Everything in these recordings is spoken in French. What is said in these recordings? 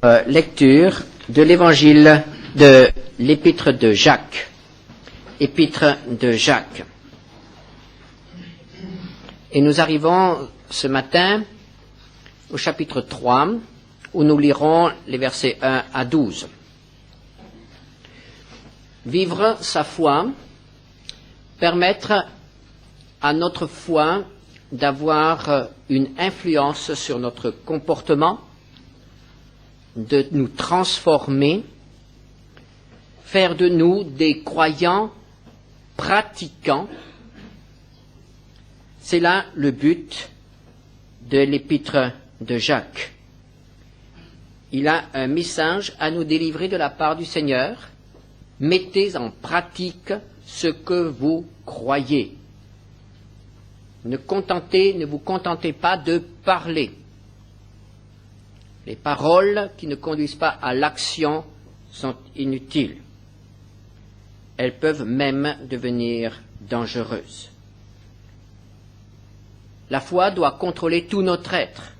Lecture de l'évangile de l'épître de Jacques. Épître de Jacques. Et nous arrivons ce matin au chapitre 3, où nous lirons les versets 1 à 12. Vivre sa foi, permettre à notre foi d'avoir une influence sur notre comportement, de nous transformer, faire de nous des croyants pratiquants. C'est là le but de l'épître de Jacques. Il a un message à nous délivrer de la part du Seigneur. Mettez en pratique ce que vous croyez. Ne vous contentez pas de parler. Les paroles qui ne conduisent pas à l'action sont inutiles. Elles peuvent même devenir dangereuses. La foi doit contrôler tout notre être,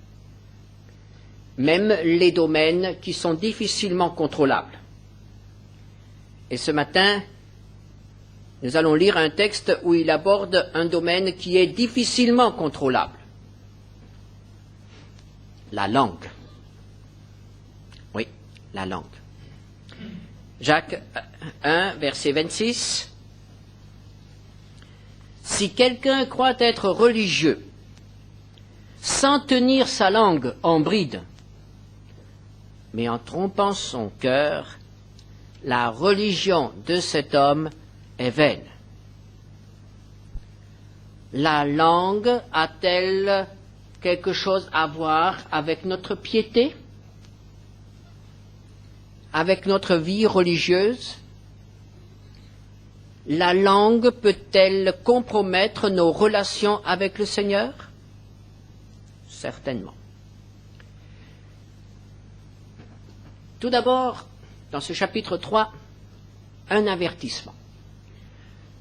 même les domaines qui sont difficilement contrôlables. Et ce matin, nous allons lire un texte où il aborde un domaine qui est difficilement contrôlable. La langue. Oui, la langue. Jacques 1, verset 26. Si quelqu'un croit être religieux, sans tenir sa langue en bride, mais en trompant son cœur, la religion de cet homme est vaine. La langue a-t-elle quelque chose à voir avec notre piété? Avec notre vie religieuse? La langue peut-elle compromettre nos relations avec le Seigneur? Certainement. Tout d'abord, dans ce chapitre 3, un avertissement.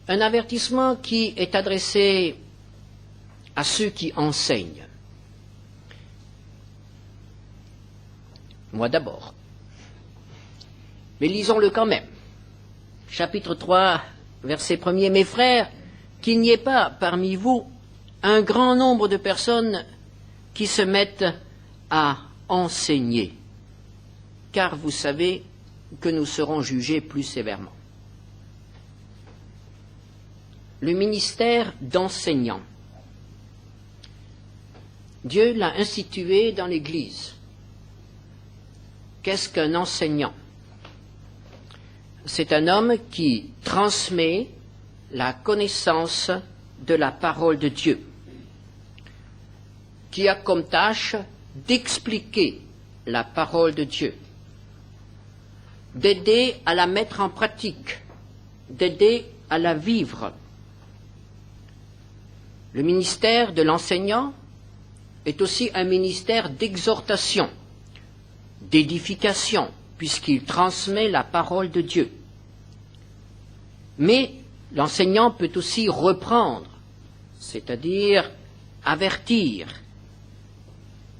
Un avertissement qui est adressé à ceux qui enseignent. Moi d'abord. Mais lisons-le quand même. Chapitre 3, verset 1er. Mes frères, qu'il n'y ait pas parmi vous un grand nombre de personnes qui se mettent à enseigner, car vous savez que nous serons jugés plus sévèrement. Le ministère d'enseignant. Dieu l'a institué dans l'Église. Qu'est-ce qu'un enseignant? C'est un homme qui transmet la connaissance de la parole de Dieu, qui a comme tâche d'expliquer la parole de Dieu, d'aider à la mettre en pratique, d'aider à la vivre. Le ministère de l'enseignant est aussi un ministère d'exhortation, d'édification, puisqu'il transmet la parole de Dieu. Mais l'enseignant peut aussi reprendre, c'est-à-dire avertir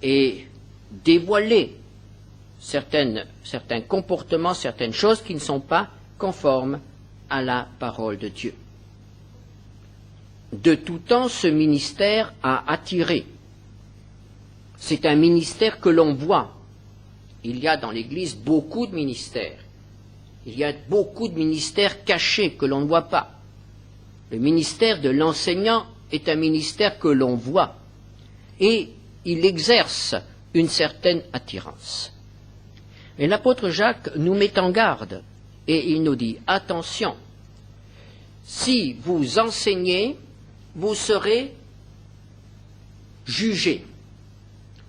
et dévoiler certains comportements, certaines choses qui ne sont pas conformes à la parole de Dieu. De tout temps, ce ministère a attiré. C'est un ministère que l'on voit. Il y a dans l'Église beaucoup de ministères. Il y a beaucoup de ministères cachés que l'on ne voit pas. Le ministère de l'enseignant est un ministère que l'on voit. Et il exerce une certaine attirance. Et l'apôtre Jacques nous met en garde et il nous dit, attention, si vous enseignez, vous serez jugés.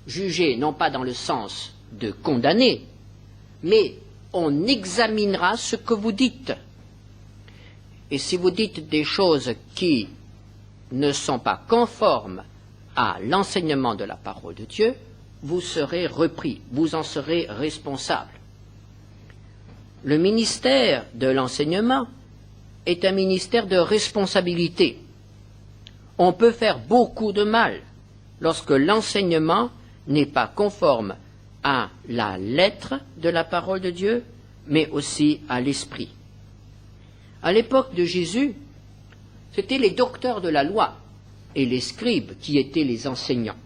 Jugés non pas dans le sens de condamner, mais on examinera ce que vous dites. Et si vous dites des choses qui ne sont pas conformes à l'enseignement de la parole de Dieu, vous serez repris, vous en serez responsable. Le ministère de l'enseignement est un ministère de responsabilité. On peut faire beaucoup de mal lorsque l'enseignement n'est pas conforme à la lettre de la parole de Dieu, mais aussi à l'esprit. À l'époque de Jésus, c'étaient les docteurs de la loi et les scribes qui étaient les enseignants.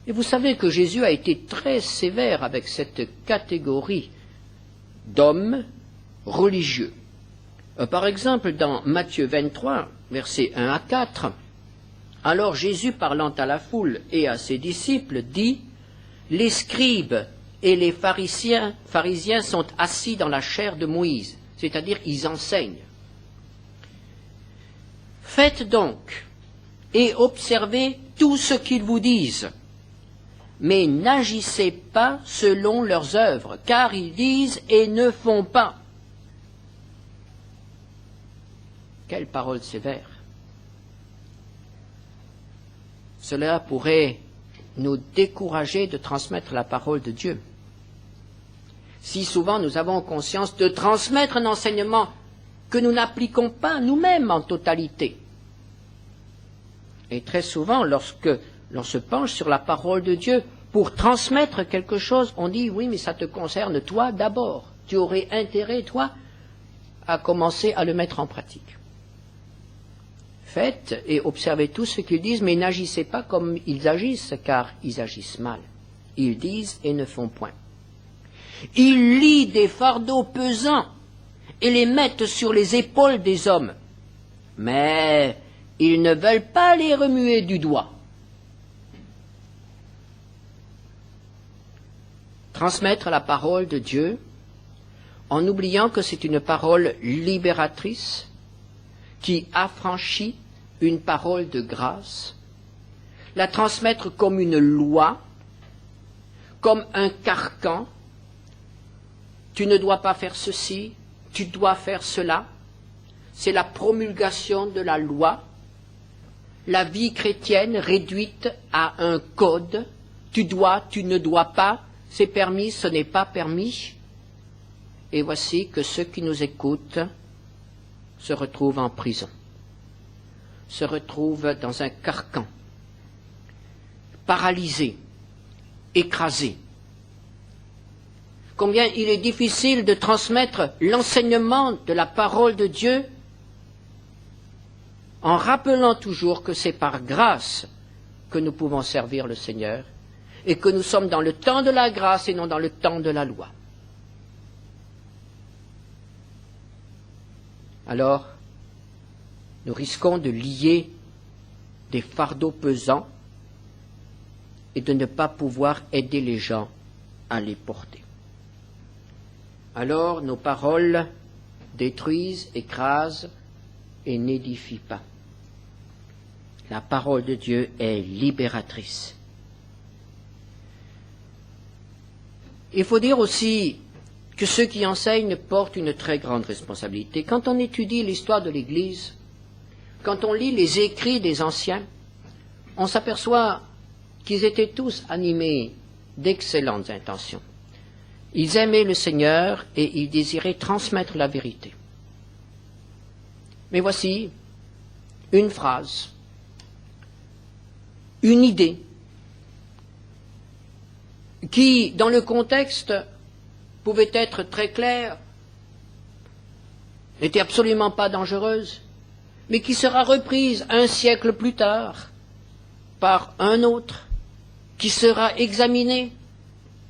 Et vous savez que Jésus a été très sévère avec cette catégorie d'hommes religieux. Par exemple, dans Matthieu 23, versets 1 à 4, « Alors Jésus, parlant à la foule et à ses disciples, dit, « Les scribes et les pharisiens sont assis dans la chaire de Moïse, c'est-à-dire ils enseignent. Faites donc et observez tout ce qu'ils vous disent, mais n'agissez pas selon leurs œuvres, car ils disent et ne font pas. » Quelle parole sévère! Cela pourrait nous décourager de transmettre la parole de Dieu. Si souvent nous avons conscience de transmettre un enseignement que nous n'appliquons pas nous-mêmes en totalité. Et très souvent, lorsque l'on se penche sur la parole de Dieu pour transmettre quelque chose, on dit « oui, mais ça te concerne toi d'abord. Tu aurais intérêt, toi, à commencer à le mettre en pratique. » Faites et observez tout ce qu'ils disent, mais n'agissez pas comme ils agissent, car ils agissent mal. Ils disent et ne font point. Ils lient des fardeaux pesants et les mettent sur les épaules des hommes, mais ils ne veulent pas les remuer du doigt. Transmettre la parole de Dieu en oubliant que c'est une parole libératrice qui affranchit, une parole de grâce, la transmettre comme une loi, comme un carcan. Tu ne dois pas faire ceci, tu dois faire cela. C'est la promulgation de la loi, la vie chrétienne réduite à un code. Tu dois, tu ne dois pas, c'est permis, ce n'est pas permis. Et voici que ceux qui nous écoutent se retrouvent en prison, se retrouvent dans un carcan, paralysés, écrasés. Combien il est difficile de transmettre l'enseignement de la parole de Dieu en rappelant toujours que c'est par grâce que nous pouvons servir le Seigneur et que nous sommes dans le temps de la grâce et non dans le temps de la loi. Alors, nous risquons de lier des fardeaux pesants et de ne pas pouvoir aider les gens à les porter. Alors, nos paroles détruisent, écrasent et n'édifient pas. La parole de Dieu est libératrice. Il faut dire aussi que ceux qui enseignent portent une très grande responsabilité. Quand on étudie l'histoire de l'Église, quand on lit les écrits des anciens, on s'aperçoit qu'ils étaient tous animés d'excellentes intentions. Ils aimaient le Seigneur et ils désiraient transmettre la vérité. Mais voici une phrase, une idée, qui, dans le contexte, pouvait être très claire, n'était absolument pas dangereuse, mais qui sera reprise un siècle plus tard par un autre, qui sera examinée,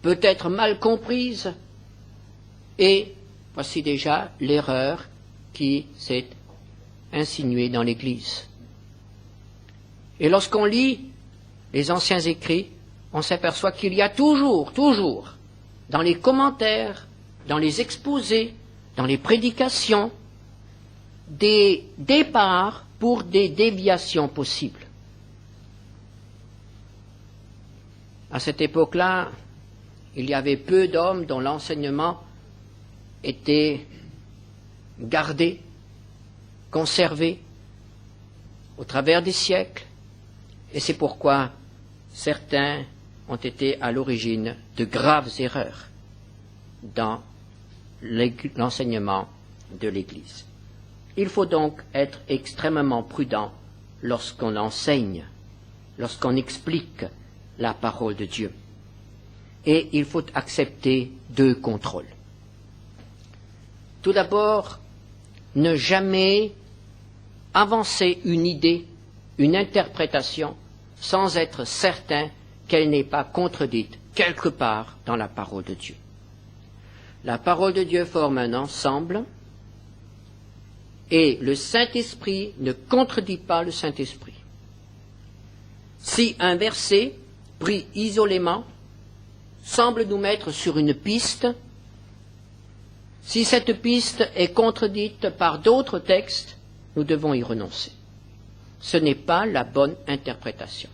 peut-être mal comprise, et voici déjà l'erreur qui s'est insinuée dans l'Église. Et lorsqu'on lit les anciens écrits, on s'aperçoit qu'il y a toujours, dans les commentaires, dans les exposés, dans les prédications, des départs pour des déviations possibles. À cette époque-là, il y avait peu d'hommes dont l'enseignement était gardé, conservé au travers des siècles, et c'est pourquoi certains ont été à l'origine de graves erreurs dans l'enseignement de l'Église. Il faut donc être extrêmement prudent lorsqu'on enseigne, lorsqu'on explique la parole de Dieu. et il faut accepter deux contrôles. Tout d'abord, ne jamais avancer une idée, une interprétation, sans être certain qu'elle n'est pas contredite quelque part dans la parole de Dieu. La parole de Dieu forme un ensemble et le Saint-Esprit ne contredit pas le Saint-Esprit. Si un verset, pris isolément, semble nous mettre sur une piste, si cette piste est contredite par d'autres textes, nous devons y renoncer. Ce n'est pas la bonne interprétation,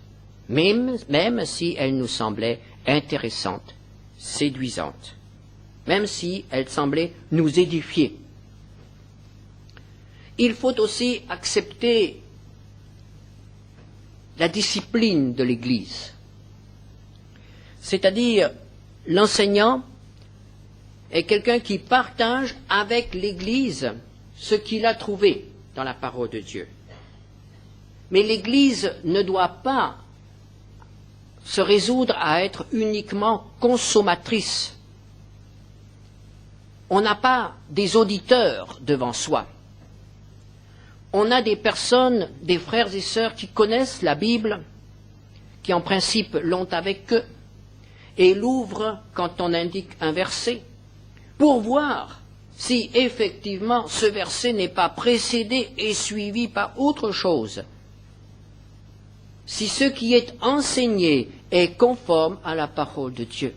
même si elle nous semblait intéressante, séduisante, même si elle semblait nous édifier. Il faut aussi accepter la discipline de l'Église, c'est-à-dire l'enseignant est quelqu'un qui partage avec l'Église ce qu'il a trouvé dans la parole de Dieu. Mais l'Église ne doit pas se résoudre à être uniquement consommatrice. On n'a pas des auditeurs devant soi. On a des personnes, des frères et sœurs qui connaissent la Bible, qui en principe l'ont avec eux, et l'ouvrent quand on indique un verset, pour voir si effectivement ce verset n'est pas précédé et suivi par autre chose, si ce qui est enseigné est conforme à la parole de Dieu.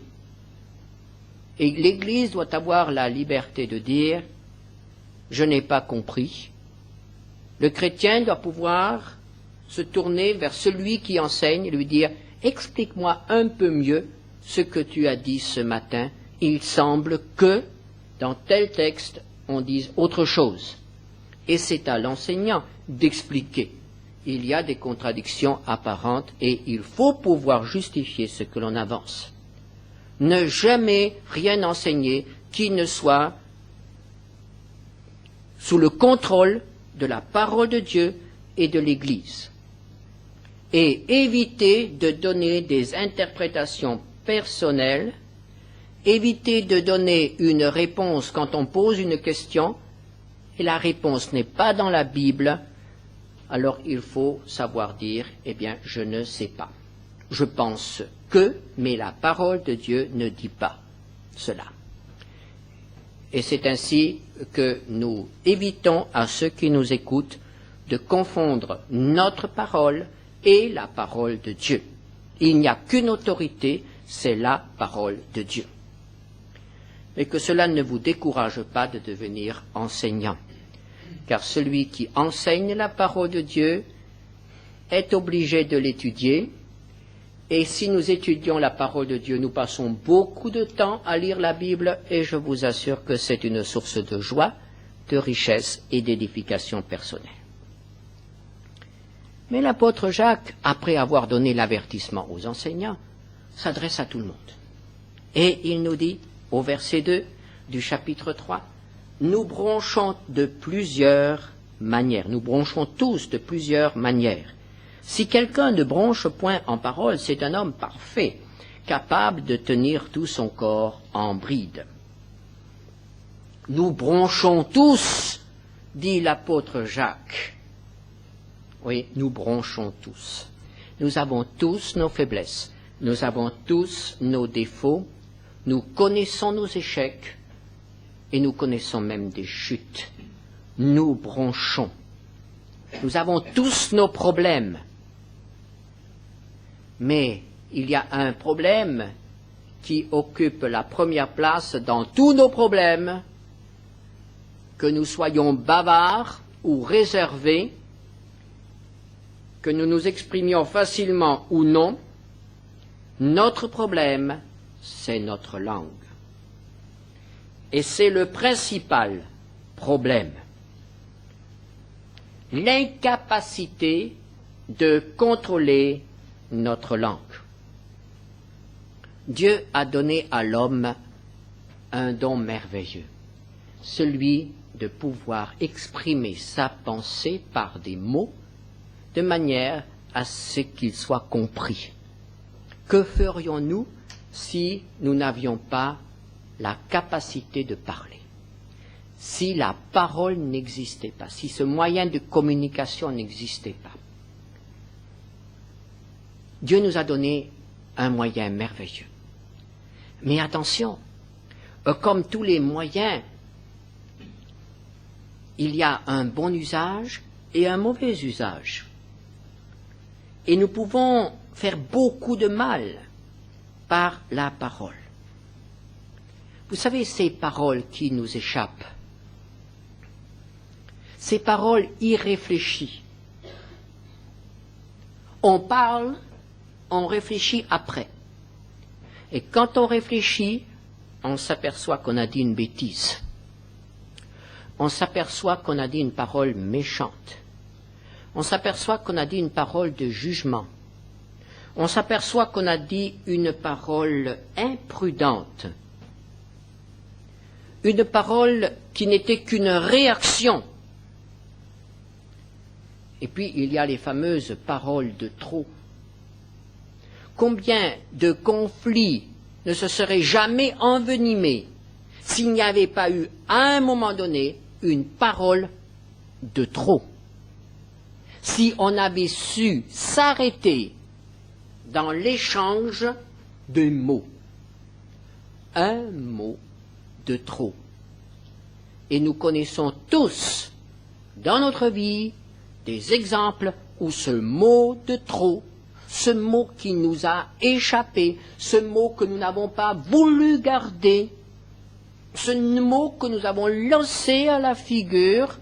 Et l'Église doit avoir la liberté de dire « je n'ai pas compris ». Le chrétien doit pouvoir se tourner vers celui qui enseigne et lui dire « explique-moi un peu mieux ce que tu as dit ce matin, il semble que dans tel texte on dise autre chose ». Et c'est à l'enseignant d'expliquer. Il y a des contradictions apparentes et il faut pouvoir justifier ce que l'on avance. Ne jamais rien enseigner qui ne soit sous le contrôle de la parole de Dieu et de l'Église. Et éviter de donner des interprétations personnelles, éviter de donner une réponse quand on pose une question et la réponse n'est pas dans la Bible, alors il faut savoir dire, eh bien, je ne sais pas. Je pense que, mais la parole de Dieu ne dit pas cela. Et c'est ainsi que nous évitons à ceux qui nous écoutent de confondre notre parole et la parole de Dieu. Il n'y a qu'une autorité, c'est la parole de Dieu. Mais que cela ne vous décourage pas de devenir enseignant, car celui qui enseigne la parole de Dieu est obligé de l'étudier. Et si nous étudions la parole de Dieu, nous passons beaucoup de temps à lire la Bible et je vous assure que c'est une source de joie, de richesse et d'édification personnelle. Mais l'apôtre Jacques, après avoir donné l'avertissement aux enseignants, s'adresse à tout le monde. Et il nous dit, au verset 2 du chapitre 3, « Nous bronchons de plusieurs manières, nous bronchons tous de plusieurs manières. Si quelqu'un ne bronche point en parole, c'est un homme parfait, capable de tenir tout son corps en bride. » Nous bronchons tous, dit l'apôtre Jacques. Oui, nous bronchons tous. Nous avons tous nos faiblesses, nous avons tous nos défauts, nous connaissons nos échecs et nous connaissons même des chutes. Nous bronchons. Nous avons tous nos problèmes. Mais il y a un problème qui occupe la première place dans tous nos problèmes, que nous soyons bavards ou réservés, que nous nous exprimions facilement ou non, notre problème, c'est notre langue. Et c'est le principal problème. L'incapacité de contrôler notre langue. Dieu a donné à l'homme un don merveilleux, celui de pouvoir exprimer sa pensée par des mots de manière à ce qu'il soit compris. Que ferions-nous si nous n'avions pas la capacité de parler. Si la parole n'existait pas, si ce moyen de communication n'existait pas. Dieu nous a donné un moyen merveilleux. Mais attention, comme tous les moyens, il y a un bon usage et un mauvais usage. Et nous pouvons faire beaucoup de mal par la parole. Vous savez, ces paroles qui nous échappent, ces paroles irréfléchies, on parle, on réfléchit après. Et quand on réfléchit, on s'aperçoit qu'on a dit une bêtise. On s'aperçoit qu'on a dit une parole méchante. On s'aperçoit qu'on a dit une parole de jugement. On s'aperçoit qu'on a dit une parole imprudente. Une parole qui n'était qu'une réaction. Et puis, il y a les fameuses paroles de trop. Combien de conflits ne se seraient jamais envenimés s'il n'y avait pas eu, à un moment donné, une parole de trop? Si on avait su s'arrêter dans l'échange de mots. Un mot de trop. Et nous connaissons tous, dans notre vie, des exemples où ce mot de trop, ce mot qui nous a échappé, ce mot que nous n'avons pas voulu garder, ce mot que nous avons lancé à la figure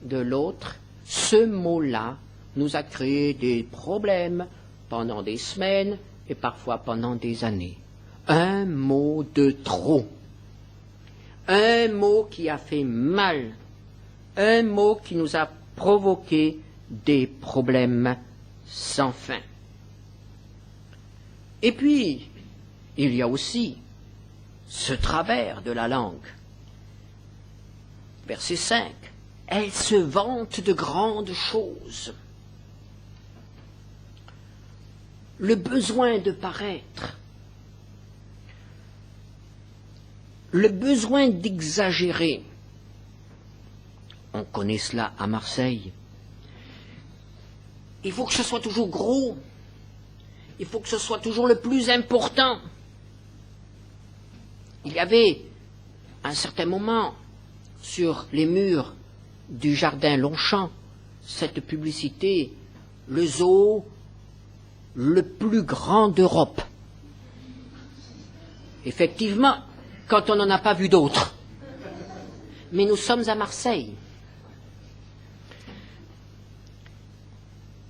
de l'autre, ce mot-là nous a créé des problèmes pendant des semaines et parfois pendant des années. Un mot de trop. Un mot qui a fait mal. Un mot qui nous a provoqué des problèmes sans fin. Et puis, il y a aussi ce travers de la langue. Verset 5. Elle se vante de grandes choses. Le besoin de paraître, le besoin d'exagérer. On connaît cela à Marseille. Il faut que ce soit toujours gros. Il faut que ce soit toujours le plus important. Il y avait, à un certain moment, sur les murs du jardin Longchamp, cette publicité, le zoo le plus grand d'Europe. Effectivement, quand on n'en a pas vu d'autres. Mais nous sommes à Marseille.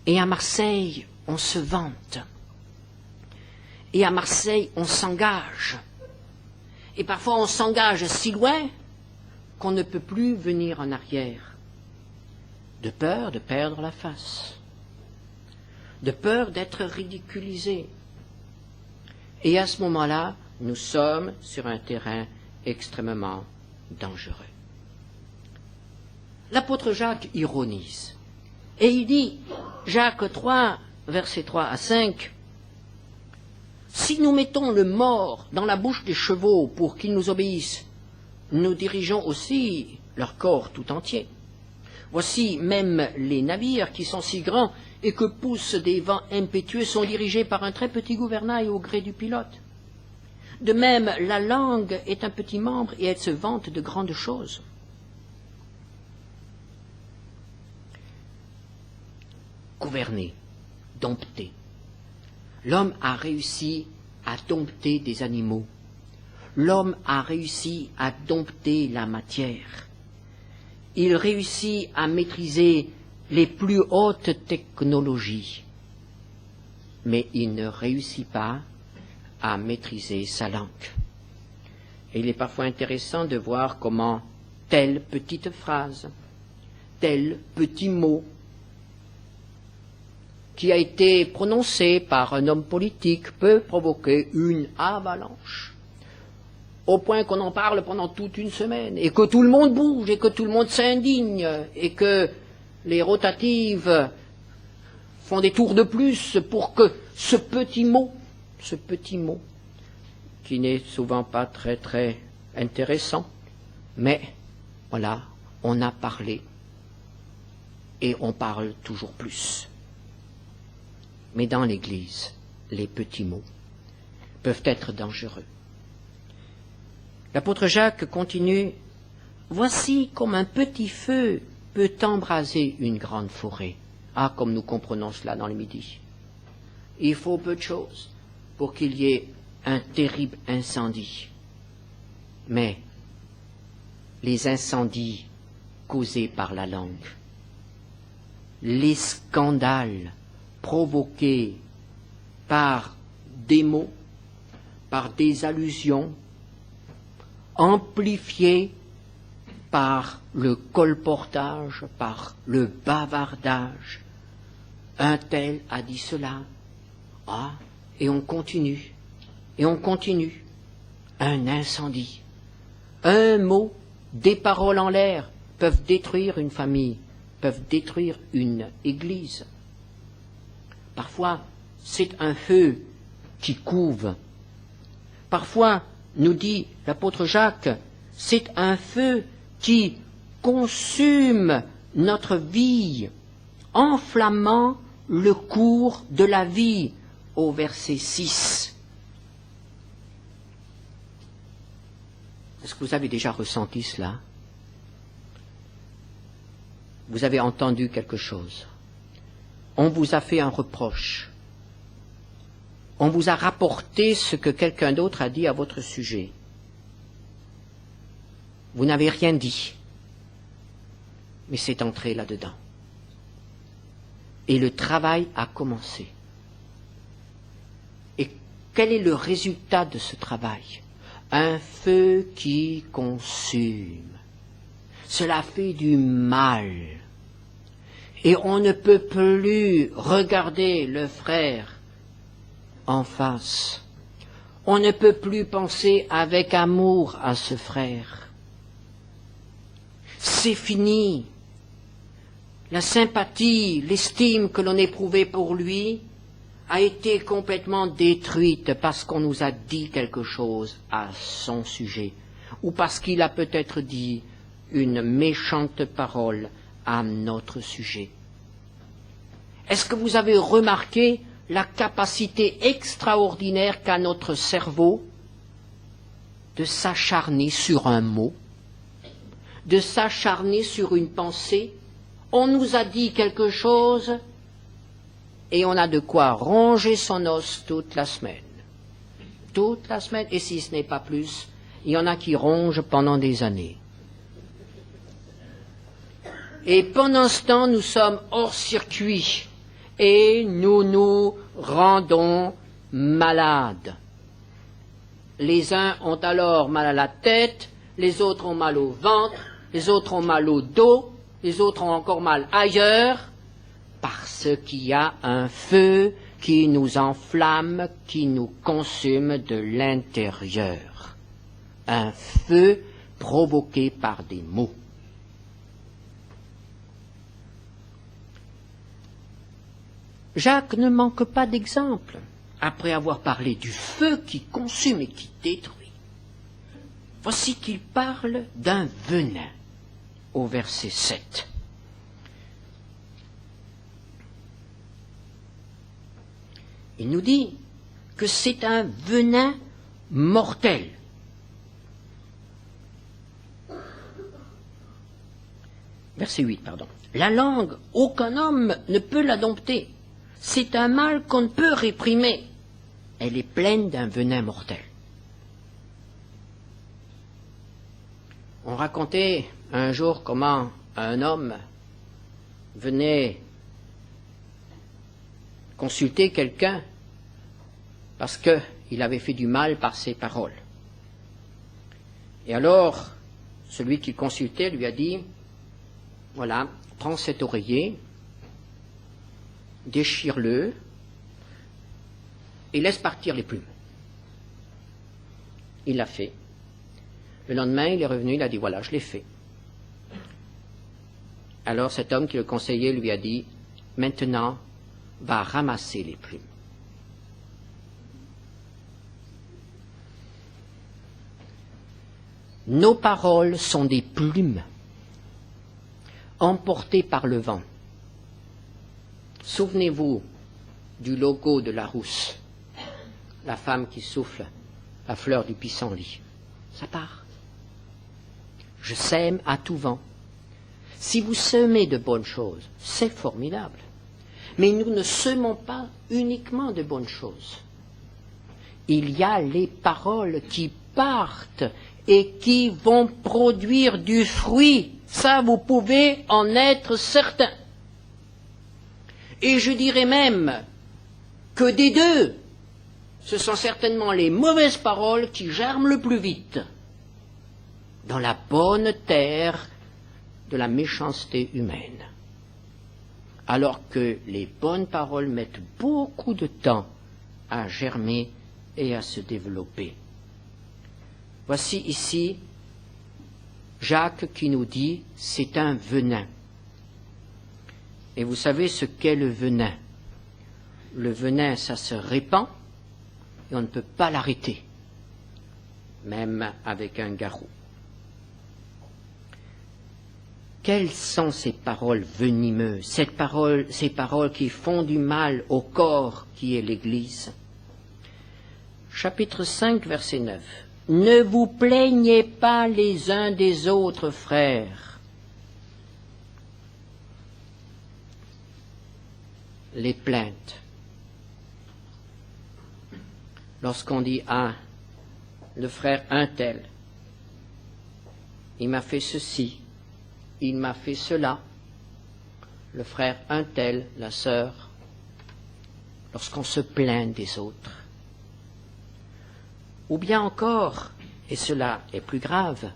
Et à Marseille, on se vante. Et à Marseille, on s'engage. Et parfois, on s'engage si loin qu'on ne peut plus venir en arrière. De peur de perdre la face. De peur d'être ridiculisé. Et à ce moment-là, nous sommes sur un terrain extrêmement dangereux. L'apôtre Jacques ironise. Et il dit, Jacques 3, versets 3 à 5, « Si nous mettons le mort dans la bouche des chevaux pour qu'ils nous obéissent, nous dirigeons aussi leur corps tout entier. Voici même les navires qui sont si grands et que poussent des vents impétueux sont dirigés par un très petit gouvernail au gré du pilote. De même, la langue est un petit membre et elle se vante de grandes choses. » Gouverner, dompter. L'homme a réussi à dompter des animaux. L'homme a réussi à dompter la matière. Il réussit à maîtriser les plus hautes technologies. Mais il ne réussit pas à maîtriser sa langue. Et il est parfois intéressant de voir comment telle petite phrase, tel petit mot, qui a été prononcé par un homme politique peut provoquer une avalanche, au point qu'on en parle pendant toute une semaine, et que tout le monde bouge, et que tout le monde s'indigne, et que les rotatives font des tours de plus pour que ce petit mot qui n'est souvent pas très très intéressant, mais voilà, on a parlé et on parle toujours plus. Mais dans l'Église, les petits mots peuvent être dangereux. L'apôtre Jacques continue, « Voici comme un petit feu peut embraser une grande forêt. » Ah, comme nous comprenons cela dans le Midi. Il faut peu de choses pour qu'il y ait un terrible incendie. Mais les incendies causés par la langue, les scandales provoqués par des mots, par des allusions, amplifiés par le colportage, par le bavardage. Un tel a dit cela. Ah, et on continue, et on continue. Un incendie. Un mot, des paroles en l'air peuvent détruire une famille, peuvent détruire une église. Parfois, c'est un feu qui couve. Parfois, nous dit l'apôtre Jacques, c'est un feu qui consume notre vie, enflammant le cours de la vie, au verset 6. Est-ce que vous avez déjà ressenti cela? Vous avez entendu quelque chose. On vous a fait un reproche. On vous a rapporté ce que quelqu'un d'autre a dit à votre sujet. Vous n'avez rien dit, mais c'est entré là-dedans. Et le travail a commencé. Et quel est le résultat de ce travail? Un feu qui consume. Cela fait du mal. Et on ne peut plus regarder le frère en face. On ne peut plus penser avec amour à ce frère. C'est fini. La sympathie, l'estime que l'on éprouvait pour lui a été complètement détruite parce qu'on nous a dit quelque chose à son sujet, ou parce qu'il a peut-être dit une méchante parole à notre sujet. Est-ce que vous avez remarqué la capacité extraordinaire qu'a notre cerveau de s'acharner sur un mot, de s'acharner sur une pensée? On nous a dit quelque chose et on a de quoi ronger son os toute la semaine. Toute la semaine, et si ce n'est pas plus, il y en a qui rongent pendant des années. Et pendant ce temps, nous sommes hors circuit et nous nous rendons malades. Les uns ont alors mal à la tête, les autres ont mal au ventre, les autres ont mal au dos, les autres ont encore mal ailleurs, parce qu'il y a un feu qui nous enflamme, qui nous consume de l'intérieur. Un feu provoqué par des mots. Jacques ne manque pas d'exemples, après avoir parlé du feu qui consume et qui détruit. Voici qu'il parle d'un venin, au verset 7. Il nous dit que c'est un venin mortel. Verset 8, pardon. La langue, aucun homme ne peut la dompter. C'est un mal qu'on ne peut réprimer. Elle est pleine d'un venin mortel. On racontait un jour comment un homme venait consulter quelqu'un parce qu'il avait fait du mal par ses paroles. Et alors, celui qui consultait lui a dit, voilà, prends cet oreiller, déchire-le et laisse partir les plumes. Il l'a fait. Le lendemain, il est revenu, il a dit, voilà, je l'ai fait. Alors cet homme qui le conseillait lui a dit, maintenant, va ramasser les plumes. Nos paroles sont des plumes emportées par le vent. Souvenez-vous du logo de Larousse, la femme qui souffle la fleur du pissenlit. Ça part. Je sème à tout vent. Si vous semez de bonnes choses, c'est formidable. Mais nous ne semons pas uniquement de bonnes choses. Il y a les paroles qui partent et qui vont produire du fruit. Ça, vous pouvez en être certain. Et je dirais même que des deux, ce sont certainement les mauvaises paroles qui germent le plus vite dans la bonne terre de la méchanceté humaine. Alors que les bonnes paroles mettent beaucoup de temps à germer et à se développer. Voici ici Jacques qui nous dit « c'est un venin ». Et vous savez ce qu'est le venin. Le venin, ça se répand et on ne peut pas l'arrêter, même avec un garrot. Quelles sont ces paroles venimeuses, ces paroles qui font du mal au corps qui est l'Église? Chapitre 5, verset 9. « Ne vous plaignez pas les uns des autres, frères. » Les plaintes. Lorsqu'on dit « Ah, le frère un tel, il m'a fait ceci, il m'a fait cela. » Le frère un tel, la sœur, lorsqu'on se plaint des autres. Ou bien encore, et cela est plus grave,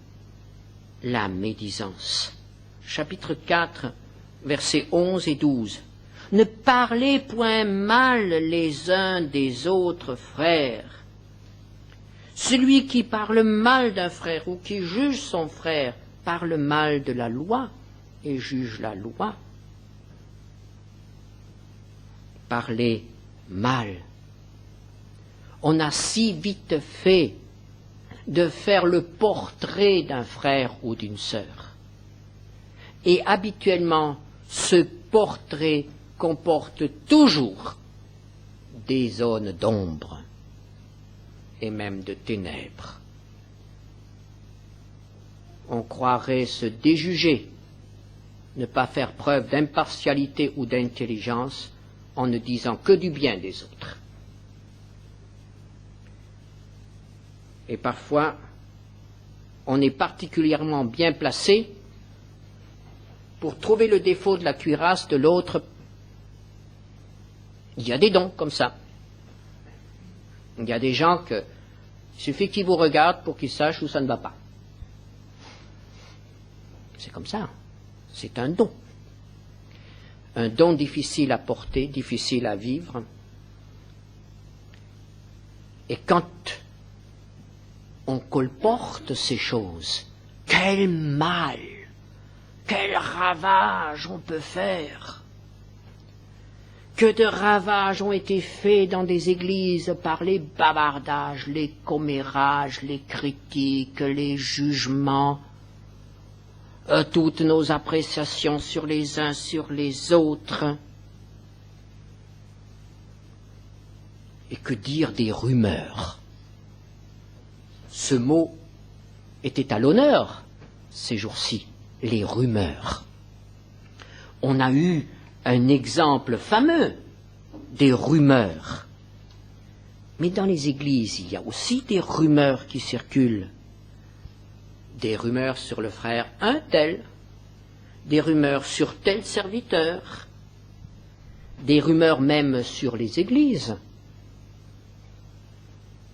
la médisance. Chapitre 4, versets 11 et 12. « Ne parlez point mal les uns des autres frères. Celui qui parle mal d'un frère ou qui juge son frère parle mal de la loi et juge la loi. » Parler mal. On a si vite fait de faire le portrait d'un frère ou d'une sœur. Et habituellement, ce portrait comporte toujours des zones d'ombre et même de ténèbres. On croirait se déjuger, ne pas faire preuve d'impartialité ou d'intelligence en ne disant que du bien des autres. Et parfois, on est particulièrement bien placé pour trouver le défaut de la cuirasse de l'autre. Il y a des dons comme ça. Il y a des gens que il suffit qu'ils vous regardent pour qu'ils sachent où ça ne va pas. C'est comme ça. C'est un don. Un don difficile à porter, difficile à vivre. Et quand on colporte ces choses, quel mal, quel ravage on peut faire. Que de ravages ont été faits dans des églises par les bavardages, les commérages, les critiques, les jugements, toutes nos appréciations sur les uns, sur les autres. Et que dire des rumeurs? Ce mot était à l'honneur ces jours-ci, les rumeurs. On a eu un exemple fameux des rumeurs. Mais dans les églises, il y a aussi des rumeurs qui circulent. Des rumeurs sur le frère un tel, des rumeurs sur tel serviteur, des rumeurs même sur les églises.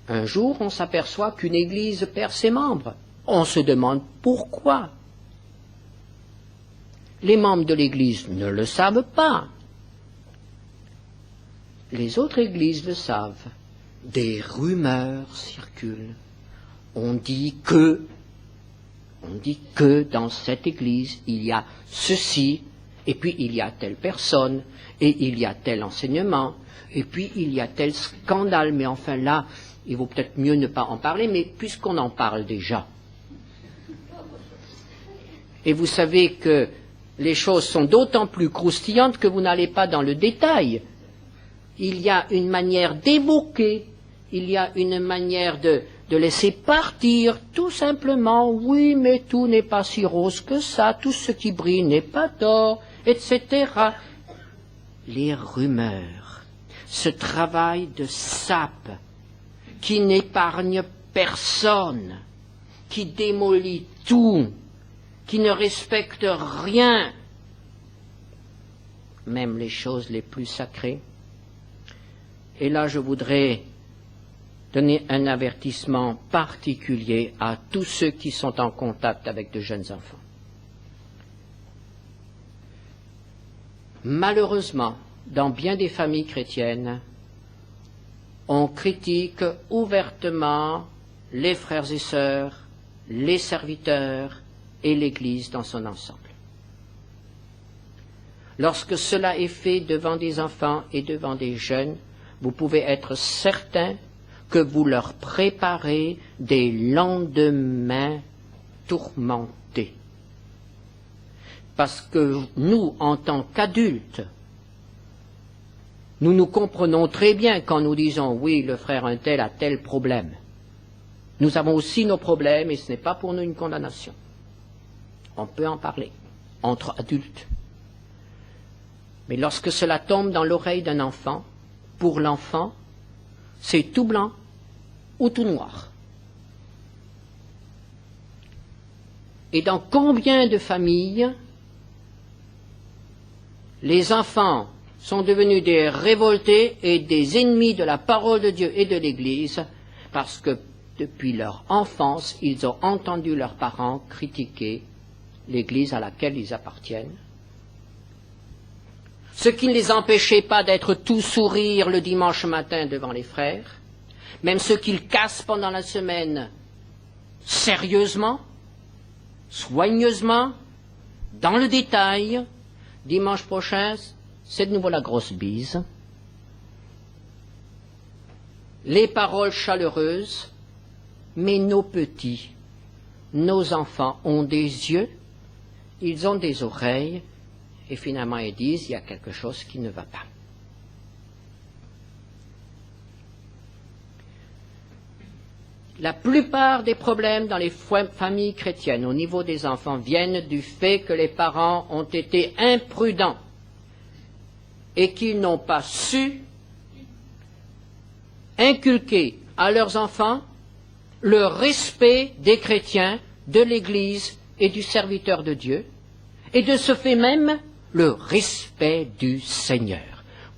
Un jour, on s'aperçoit qu'une église perd ses membres. On se demande pourquoi. Les membres de l'église ne le savent pas. Les autres églises le savent. Des rumeurs circulent. On dit que dans cette église, il y a ceci, et puis il y a telle personne, et il y a tel enseignement, et puis il y a tel scandale. Mais enfin là, il vaut peut-être mieux ne pas en parler, mais puisqu'on en parle déjà, Et vous savez que les choses sont d'autant plus croustillantes que vous n'allez pas dans le détail. Il y a une manière d'évoquer, il y a une manière de laisser partir, tout simplement, oui, mais tout n'est pas si rose que ça, tout ce qui brille n'est pas d'or, etc. Les rumeurs, ce travail de sape qui n'épargne personne, qui démolit tout, qui ne respecte rien, même les choses les plus sacrées. Et là, je voudrais donner un avertissement particulier à tous ceux qui sont en contact avec de jeunes enfants. Malheureusement, dans bien des familles chrétiennes, on critique ouvertement les frères et sœurs, les serviteurs et l'Église dans son ensemble. Lorsque cela est fait devant des enfants et devant des jeunes, vous pouvez être certain que vous leur préparez des lendemains tourmentés. Parce que nous, en tant qu'adultes, nous nous comprenons très bien quand nous disons « oui, le frère un tel a tel problème ». Nous avons aussi nos problèmes et ce n'est pas pour nous une condamnation. On peut en parler entre adultes. Mais lorsque cela tombe dans l'oreille d'un enfant, pour l'enfant, c'est tout blanc ou tout noir. Et dans combien de familles les enfants sont devenus des révoltés et des ennemis de la parole de Dieu et de l'Église parce que depuis leur enfance, ils ont entendu leurs parents critiquer l'Église à laquelle ils appartiennent. Ce qui ne les empêchait pas d'être tout sourire le dimanche matin devant les frères, même ceux qu'ils cassent pendant la semaine sérieusement, soigneusement, dans le détail. Dimanche prochain, c'est de nouveau la grosse bise. Les paroles chaleureuses, mais nos petits, nos enfants ont des yeux, ils ont des oreilles, et finalement ils disent, il y a quelque chose qui ne va pas. La plupart des problèmes dans les familles chrétiennes au niveau des enfants viennent du fait que les parents ont été imprudents et qu'ils n'ont pas su inculquer à leurs enfants le respect des chrétiens, de l'Église et du serviteur de Dieu, et de ce fait même le respect du Seigneur.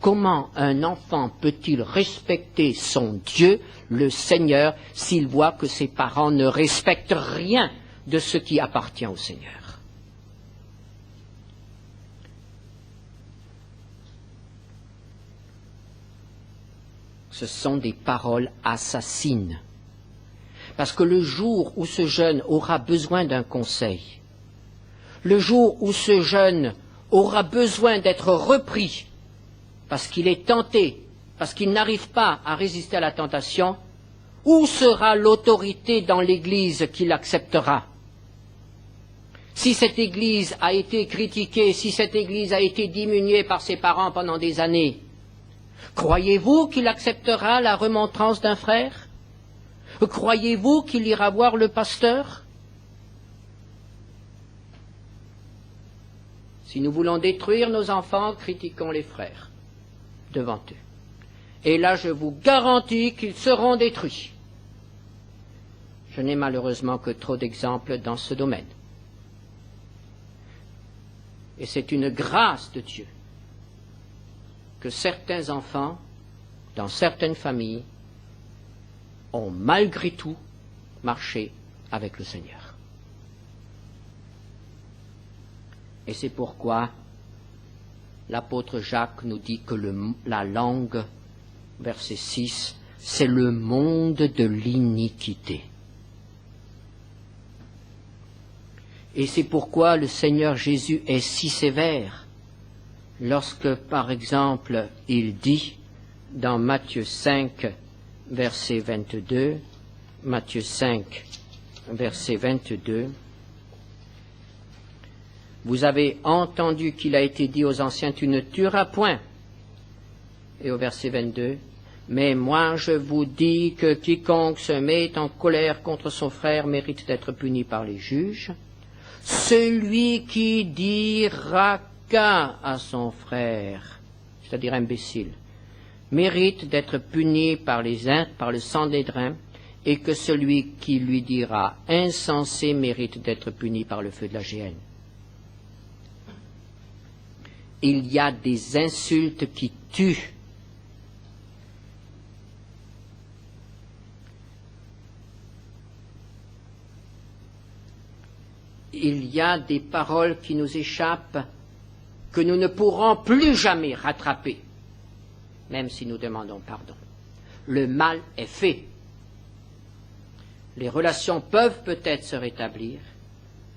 Comment un enfant peut-il respecter son Dieu, le Seigneur, s'il voit que ses parents ne respectent rien de ce qui appartient au Seigneur? Ce sont des paroles assassines. Parce que le jour où ce jeune aura besoin d'un conseil, le jour où ce jeune aura besoin d'être repris, parce qu'il est tenté, parce qu'il n'arrive pas à résister à la tentation, où sera l'autorité dans l'Église qui l'acceptera? Si cette Église a été critiquée, si cette Église a été diminuée par ses parents pendant des années, croyez-vous qu'il acceptera la remontrance d'un frère? Croyez-vous qu'il ira voir le pasteur? Si nous voulons détruire nos enfants, critiquons les frères devant eux. Et là, je vous garantis qu'ils seront détruits. Je n'ai malheureusement que trop d'exemples dans ce domaine. Et c'est une grâce de Dieu que certains enfants, dans certaines familles, ont malgré tout marché avec le Seigneur. Et c'est pourquoi l'apôtre Jacques nous dit que la langue, verset 6, c'est le monde de l'iniquité. Et c'est pourquoi le Seigneur Jésus est si sévère lorsque, par exemple, il dit dans Matthieu 5, verset 22, Matthieu 5, verset 22, Vous avez entendu qu'il a été dit aux anciens, tu ne tueras point. Et au verset 22, mais moi je vous dis que quiconque se met en colère contre son frère mérite d'être puni par les juges. Celui qui dit raca à son frère, c'est-à-dire imbécile, mérite d'être puni par le Sanhédrin, et que celui qui lui dira insensé mérite d'être puni par le feu de la géhenne. Il y a des insultes qui tuent. Il y a des paroles qui nous échappent, que nous ne pourrons plus jamais rattraper, même si nous demandons pardon. Le mal est fait. Les relations peuvent peut-être se rétablir,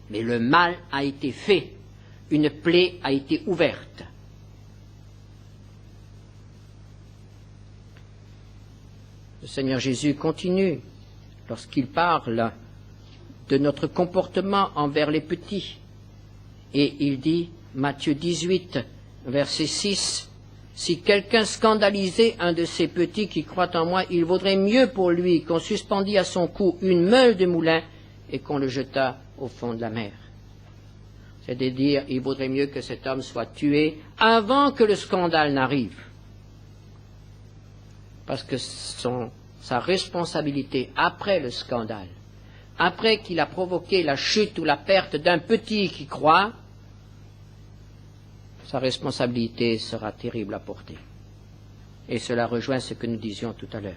mais le mal a été fait. Une plaie a été ouverte. Le Seigneur Jésus continue lorsqu'il parle de notre comportement envers les petits. Et il dit, Matthieu 18, verset 6, « Si quelqu'un scandalisait un de ces petits qui croient en moi, il vaudrait mieux pour lui qu'on suspendît à son cou une meule de moulin et qu'on le jetât au fond de la mer. » C'est-à-dire, il vaudrait mieux que cet homme soit tué avant que le scandale n'arrive. Parce que sa responsabilité après le scandale, après qu'il a provoqué la chute ou la perte d'un petit qui croit, sa responsabilité sera terrible à porter. Et cela rejoint ce que nous disions tout à l'heure.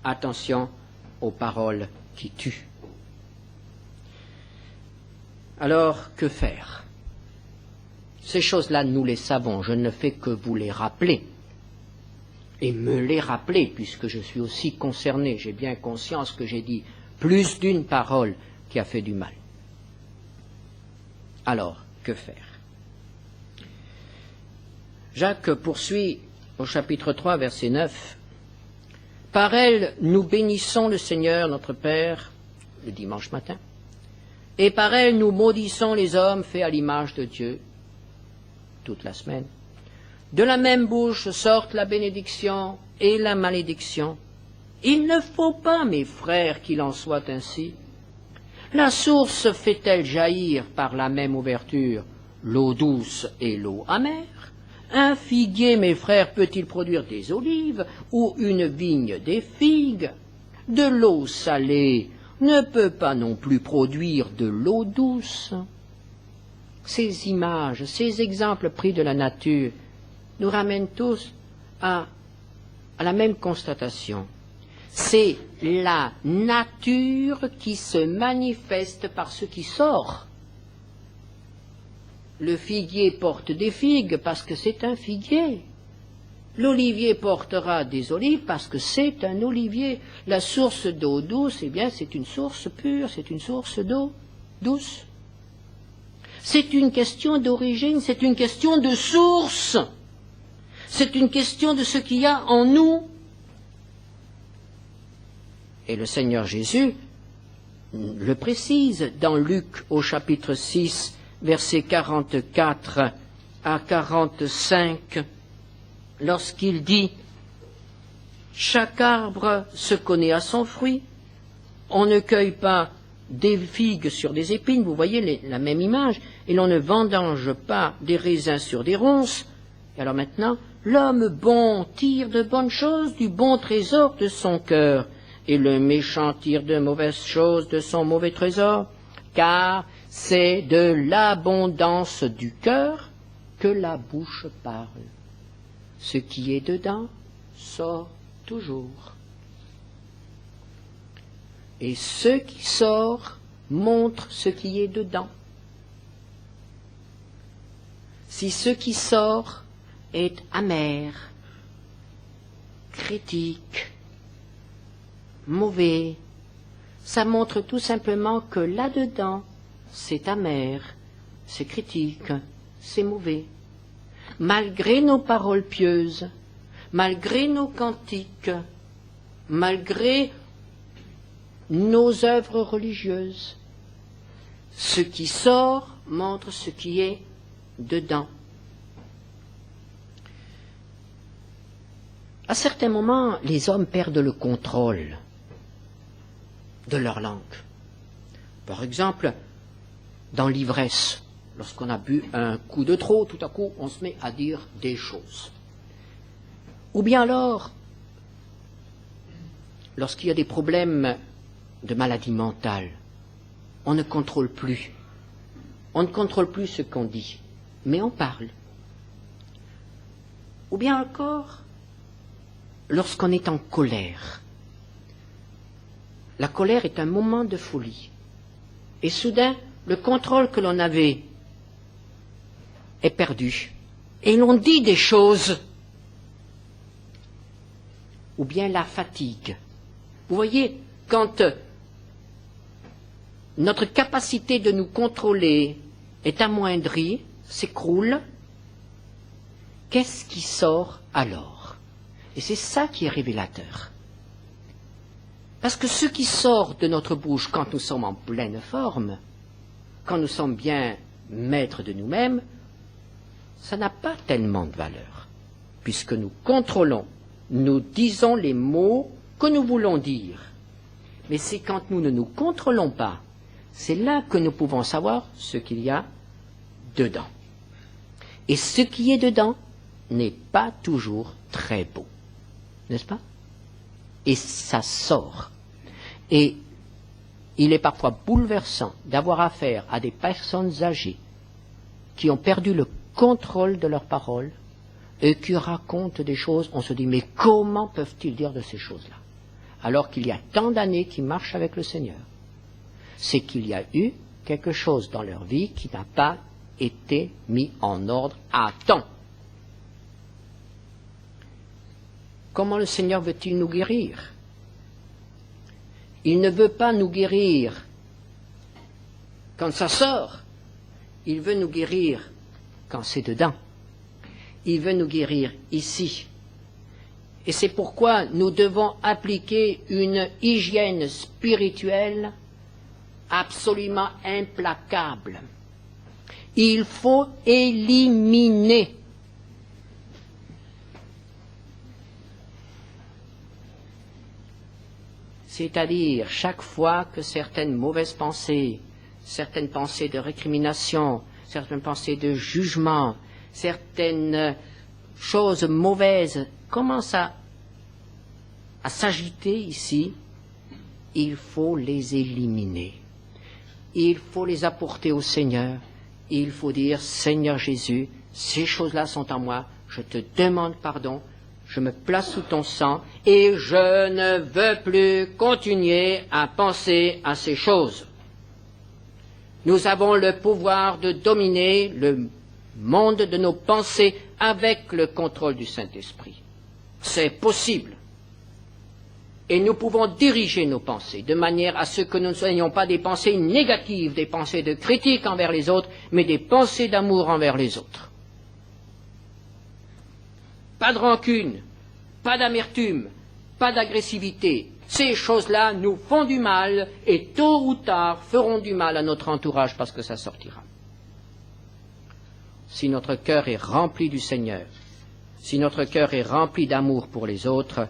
Attention aux paroles qui tuent. Alors, que faire? Ces choses-là, nous les savons, je ne fais que vous les rappeler. Et me les rappeler, puisque je suis aussi concerné, j'ai bien conscience que j'ai dit plus d'une parole qui a fait du mal. Alors, que faire? Jacques poursuit au chapitre 3, verset 9. « Par elle, nous bénissons le Seigneur, notre Père, le dimanche matin, et par elle, nous maudissons les hommes faits à l'image de Dieu, toute la semaine. De la même bouche sortent la bénédiction et la malédiction. Il ne faut pas, mes frères, qu'il en soit ainsi. La source fait-elle jaillir par la même ouverture l'eau douce et l'eau amère? Un figuier, mes frères, peut-il produire des olives, ou une vigne des figues? De l'eau salée ne peut pas non plus produire de l'eau douce. » Ces images, ces exemples pris de la nature, nous ramènent tous à la même constatation. C'est la nature qui se manifeste par ce qui sort. Le figuier porte des figues parce que c'est un figuier. L'olivier portera des olives parce que c'est un olivier. La source d'eau douce, eh bien, c'est une source pure, c'est une source d'eau douce. C'est une question d'origine, c'est une question de source. C'est une question de ce qu'il y a en nous. Et le Seigneur Jésus le précise dans Luc au chapitre 6, versets 44 à 45, lorsqu'il dit « Chaque arbre se connaît à son fruit, on ne cueille pas des figues sur des épines, vous voyez la même image, et l'on ne vendange pas des raisins sur des ronces. Et alors maintenant, l'homme bon tire de bonnes choses du bon trésor de son cœur, et le méchant tire de mauvaises choses de son mauvais trésor, car c'est de l'abondance du cœur que la bouche parle. Ce qui est dedans sort toujours. Et ce qui sort montre ce qui est dedans. Si ce qui sort est amer, critique, mauvais, ça montre tout simplement que là-dedans, c'est amer, c'est critique, c'est mauvais. Malgré nos paroles pieuses, malgré nos cantiques, malgré nos œuvres religieuses, ce qui sort montre ce qui est dedans. À certains moments, les hommes perdent le contrôle de leur langue. Par exemple, dans l'ivresse, lorsqu'on a bu un coup de trop, tout à coup, on se met à dire des choses. Ou bien alors, lorsqu'il y a des problèmes de maladie mentale, on ne contrôle plus. On ne contrôle plus ce qu'on dit, mais on parle. Ou bien encore, lorsqu'on est en colère. La colère est un moment de folie. Et soudain, le contrôle que l'on avait est perdu. Et l'on dit des choses. Ou bien la fatigue. Vous voyez, quand notre capacité de nous contrôler est amoindrie, s'écroule, qu'est-ce qui sort alors? Et c'est ça qui est révélateur. Parce que ce qui sort de notre bouche quand nous sommes en pleine forme, quand nous sommes bien maîtres de nous-mêmes, ça n'a pas tellement de valeur, puisque nous contrôlons, nous disons les mots que nous voulons dire. Mais c'est quand nous ne nous contrôlons pas, c'est là que nous pouvons savoir ce qu'il y a dedans. Et ce qui est dedans n'est pas toujours très beau, n'est-ce pas? Et ça sort. Et il est parfois bouleversant d'avoir affaire à des personnes âgées qui ont perdu le contrôle de leurs paroles et qui racontent des choses, on se dit, mais comment peuvent-ils dire de ces choses-là? Alors qu'il y a tant d'années qu'ils marchent avec le Seigneur. C'est qu'il y a eu quelque chose dans leur vie qui n'a pas été mis en ordre à temps. Comment le Seigneur veut-il nous guérir? Il ne veut pas nous guérir quand ça sort. Il veut nous guérir quand c'est dedans. Il veut nous guérir ici. Et c'est pourquoi nous devons appliquer une hygiène spirituelle absolument implacable. Il faut éliminer c'est-à-dire chaque fois que certaines mauvaises pensées, certaines pensées de récrimination, certaines pensées de jugement, certaines choses mauvaises commencent à s'agiter ici, il faut les éliminer. Il faut les apporter au Seigneur. Il faut dire, Seigneur Jésus, ces choses-là sont en moi, je te demande pardon, je me place sous ton sang et je ne veux plus continuer à penser à ces choses. Nous avons le pouvoir de dominer le monde de nos pensées avec le contrôle du Saint-Esprit. C'est possible. Et nous pouvons diriger nos pensées de manière à ce que nous ne soyons pas des pensées négatives, des pensées de critique envers les autres, mais des pensées d'amour envers les autres. Pas de rancune, pas d'amertume, pas d'agressivité. Ces choses-là nous font du mal et tôt ou tard feront du mal à notre entourage parce que ça sortira. Si notre cœur est rempli du Seigneur, si notre cœur est rempli d'amour pour les autres,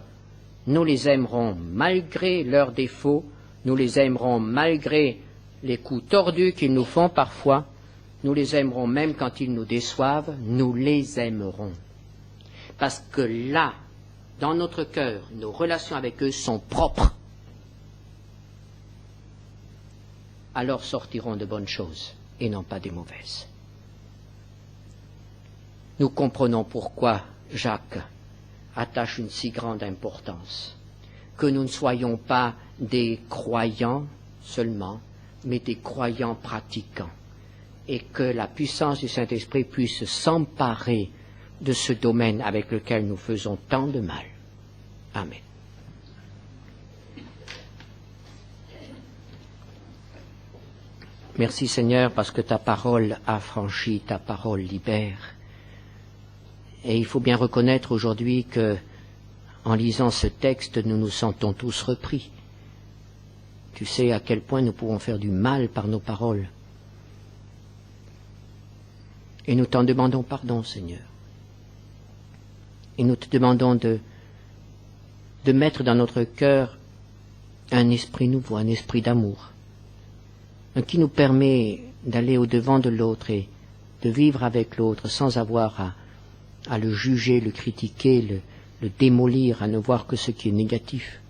nous les aimerons malgré leurs défauts, nous les aimerons malgré les coups tordus qu'ils nous font parfois, nous les aimerons même quand ils nous déçoivent, nous les aimerons. Parce que là, dans notre cœur, nos relations avec eux sont propres. Alors sortiront de bonnes choses et non pas des mauvaises. Nous comprenons pourquoi Jacques attache une si grande importance, que nous ne soyons pas des croyants seulement, mais des croyants pratiquants, et que la puissance du Saint-Esprit puisse s'emparer de ce domaine avec lequel nous faisons tant de mal. Amen. Merci Seigneur parce que ta parole affranchit, ta parole libère. Et il faut bien reconnaître aujourd'hui que, en lisant ce texte, nous nous sentons tous repris. Tu sais à quel point nous pouvons faire du mal par nos paroles. Et nous t'en demandons pardon, Seigneur. Et nous te demandons de mettre dans notre cœur un esprit nouveau, un esprit d'amour, qui nous permet d'aller au-devant de l'autre et de vivre avec l'autre sans avoir à le juger, le critiquer, le démolir, à ne voir que ce qui est négatif.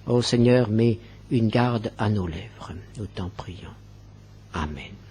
Ô Seigneur, mets une garde à nos lèvres, nous t'en prions. Amen.